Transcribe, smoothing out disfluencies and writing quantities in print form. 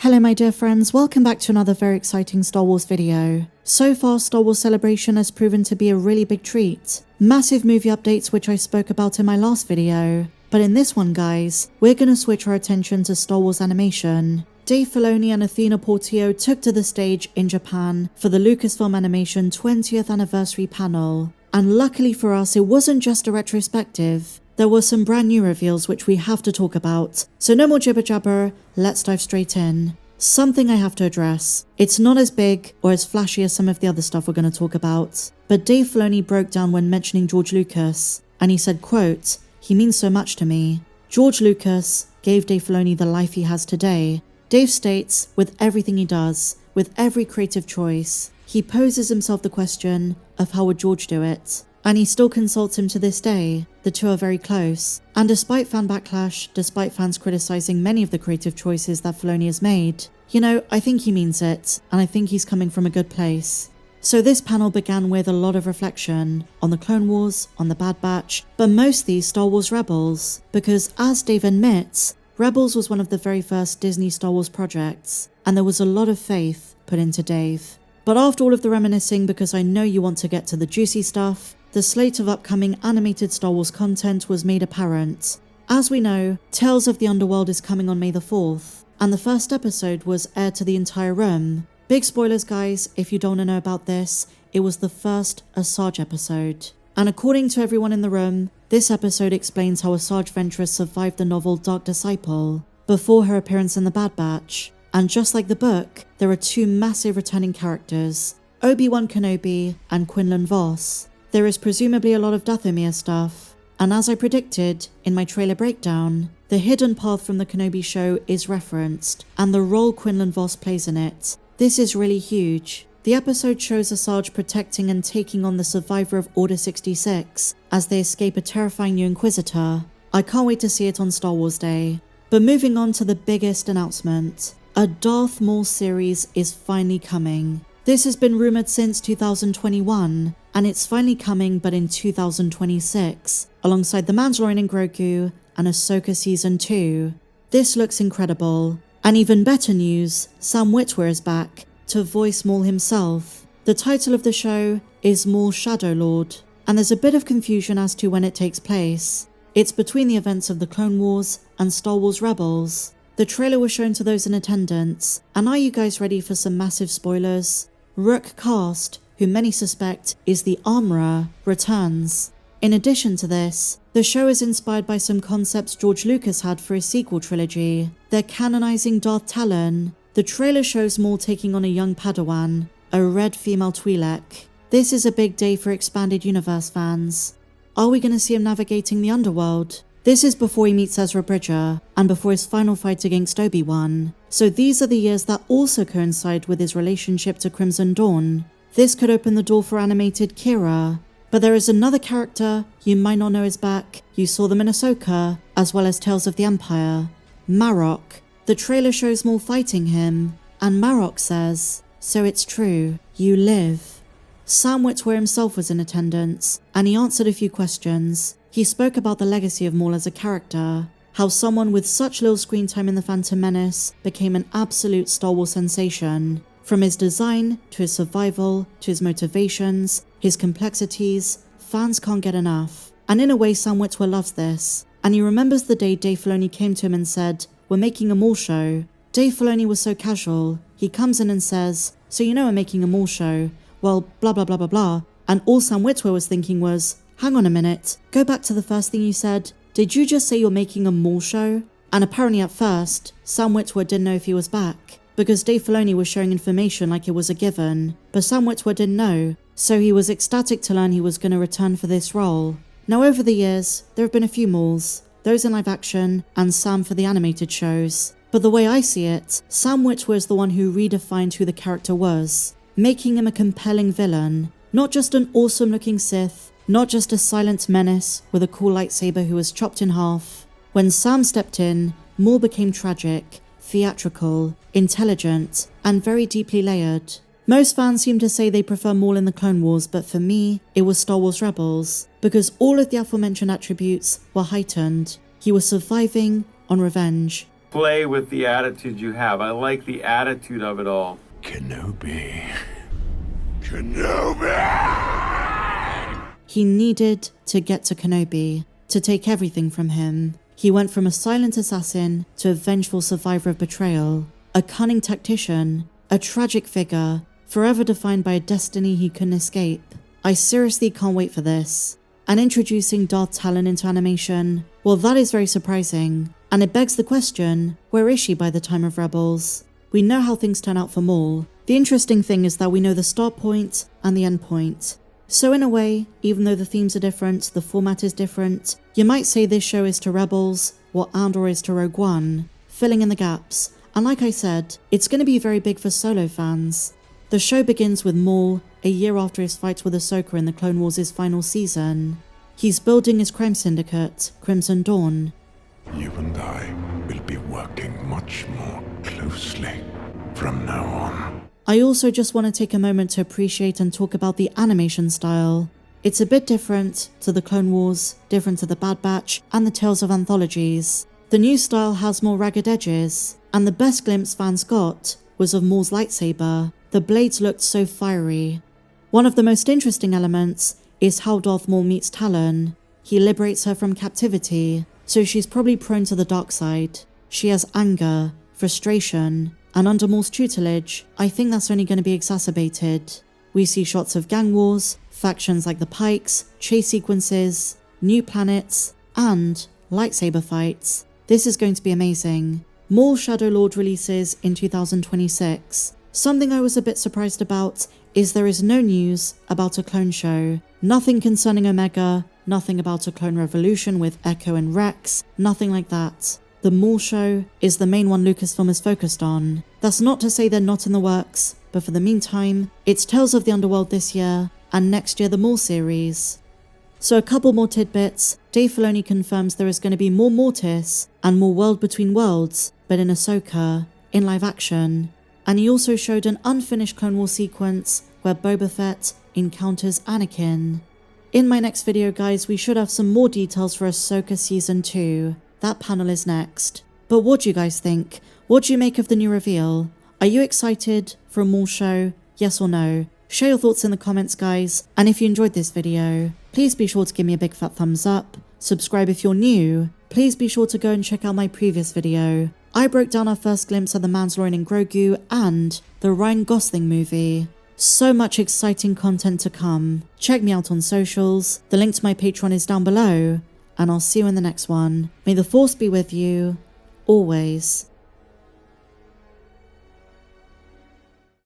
Hello my dear friends, welcome back to another very exciting Star Wars video. So far, Star Wars Celebration has proven to be a really big treat. Massive movie updates which I spoke about in my last video. But in this one guys, we're gonna switch our attention to Star Wars animation. Dave Filoni and Athena Portillo took to the stage in Japan for the Lucasfilm Animation 20th anniversary panel. And luckily for us, it wasn't just a retrospective. There were some brand new reveals which we have to talk about, so no more jibber jabber, let's dive straight in. Something I have to address. It's not as big or as flashy as some of the other stuff we're going to talk about, but Dave Filoni broke down when mentioning George Lucas, and he said, quote, "He means so much to me. George Lucas gave Dave Filoni the life he has today." Dave states, with everything he does, with every creative choice, he poses himself the question of how would George do it? And he still consults him to this day. The two are very close. And despite fan backlash, despite fans criticizing many of the creative choices that Filoni has made, I think he means it, and I think he's coming from a good place. So this panel began with a lot of reflection on the Clone Wars, on the Bad Batch, but mostly Star Wars Rebels, because as Dave admits, Rebels was one of the very first Disney Star Wars projects, and there was a lot of faith put into Dave. But after all of the reminiscing, because I know you want to get to the juicy stuff, the slate of upcoming animated Star Wars content was made apparent. As we know, Tales of the Underworld is coming on May the 4th, and the first episode was aired to the entire room. Big spoilers guys, if you don't know about this, it was the first Asajj episode. And according to everyone in the room, this episode explains how Asajj Ventress survived the novel Dark Disciple, before her appearance in the Bad Batch. And just like the book, there are two massive returning characters, Obi-Wan Kenobi and Quinlan Vos. There is presumably a lot of Dathomir stuff, and as I predicted in my trailer breakdown, the hidden path from the Kenobi show is referenced, and the role Quinlan Vos plays in it. This is really huge. The episode shows Asajj protecting and taking on the survivor of Order 66 as they escape a terrifying new Inquisitor. I can't wait to see it on Star Wars Day. But moving on to the biggest announcement, a Darth Maul series is finally coming. This has been rumored since 2021, and it's finally coming but in 2026, alongside The Mandalorian and Grogu and Ahsoka Season 2. This looks incredible. And even better news, Sam Witwer is back to voice Maul himself. The title of the show is Maul Shadow Lord, and there's a bit of confusion as to when it takes place. It's between the events of the Clone Wars and Star Wars Rebels. The trailer was shown to those in attendance, and are you guys ready for some massive spoilers? Rook Cast, who many suspect is the Armorer, returns. In addition to this, the show is inspired by some concepts George Lucas had for his sequel trilogy. They're canonizing Darth Talon. The trailer shows Maul taking on a young Padawan, a red female Twi'lek. This is a big day for Expanded Universe fans. Are we going to see him navigating the underworld? This is before he meets Ezra Bridger, and before his final fight against Obi-Wan. So these are the years that also coincide with his relationship to Crimson Dawn. This could open the door for animated Kira. But there is another character you might not know is back. You saw them in Ahsoka, as well as Tales of the Empire. Marok. The trailer shows Maul fighting him, and Marok says, "So it's true, you live." Sam Witwer himself was in attendance, and he answered a few questions. He spoke about the legacy of Maul as a character, how someone with such little screen time in The Phantom Menace became an absolute Star Wars sensation. From his design, to his survival, to his motivations, his complexities, fans can't get enough. And in a way, Sam Witwer loves this. And he remembers the day Dave Filoni came to him and said, "We're making a Maul show." Dave Filoni was so casual. He comes in and says, "So we're making a Maul show. Well, blah blah blah blah blah." And all Sam Witwer was thinking was, hang on a minute, go back to the first thing you said. Did you just say you're making a Maul show? And apparently at first, Sam Witwer didn't know if he was back, because Dave Filoni was sharing information like it was a given, but Sam Witwer didn't know, so he was ecstatic to learn he was going to return for this role. Now over the years, there have been a few Mauls, those in live action, and Sam for the animated shows. But the way I see it, Sam Witwer is the one who redefined who the character was, making him a compelling villain, not just an awesome looking Sith, not just a silent menace with a cool lightsaber who was chopped in half. When Sam stepped in, Maul became tragic, theatrical, intelligent, and very deeply layered. Most fans seem to say they prefer Maul in the Clone Wars, but for me, it was Star Wars Rebels, because all of the aforementioned attributes were heightened. He was surviving on revenge. play with the attitude you have. I like the attitude of it all. Kenobi. He needed to get to Kenobi, to take everything from him. He went from a silent assassin to a vengeful survivor of betrayal, a cunning tactician, a tragic figure, forever defined by a destiny he couldn't escape. I seriously can't wait for this. And introducing Darth Talon into animation, well, that is very surprising. And it begs the question, where is she by the time of Rebels? We know how things turn out for Maul. The interesting thing is that we know the start point and the end point. So in a way, even though the themes are different, the format is different, you might say this show is to Rebels what Andor is to Rogue One, filling in the gaps. And like I said, it's going to be very big for Solo fans. The show begins with Maul, a year after his fight with Ahsoka in the Clone Wars' final season. He's building his crime syndicate, Crimson Dawn. You and I will be working much more closely from now on. I also just want to take a moment to appreciate and talk about the animation style. It's a bit different to the Clone Wars, different to the Bad Batch, and the Tales of Anthologies. The new style has more ragged edges, and the best glimpse fans got was of Maul's lightsaber. The blades looked so fiery. One of the most interesting elements is how Darth Maul meets Talon. He liberates her from captivity, so she's probably prone to the dark side. She has anger, frustration, and under Maul's tutelage, I think that's only going to be exacerbated. We see shots of gang wars, factions like the Pikes, chase sequences, new planets, and lightsaber fights. This is going to be amazing. Maul Shadow Lord releases in 2026. Something I was a bit surprised about is there is no news about a clone show. Nothing concerning Omega, nothing about a clone revolution with Echo and Rex, nothing like that. The Maul show is the main one Lucasfilm is focused on. That's not to say they're not in the works, but for the meantime, it's Tales of the Underworld this year, and next year the Maul series. So a couple more tidbits. Dave Filoni confirms there is going to be more Mortis and more World Between Worlds, but in Ahsoka, in live action. And he also showed an unfinished Clone Wars sequence where Boba Fett encounters Anakin. In my next video, guys, we should have some more details for Ahsoka Season 2. That panel is next. But what do you guys think? What do you make of the new reveal? Are you excited for a Maul show? Yes or no? Share your thoughts in the comments, guys. And if you enjoyed this video, please be sure to give me a big fat thumbs up. Subscribe if you're new. Please be sure to go and check out my previous video. I broke down our first glimpse of the Mandalorian and Grogu and the Ryan Gosling movie. So much exciting content to come. Check me out on socials. The link to my Patreon is down below. And I'll see you in the next one. May the Force be with you, always.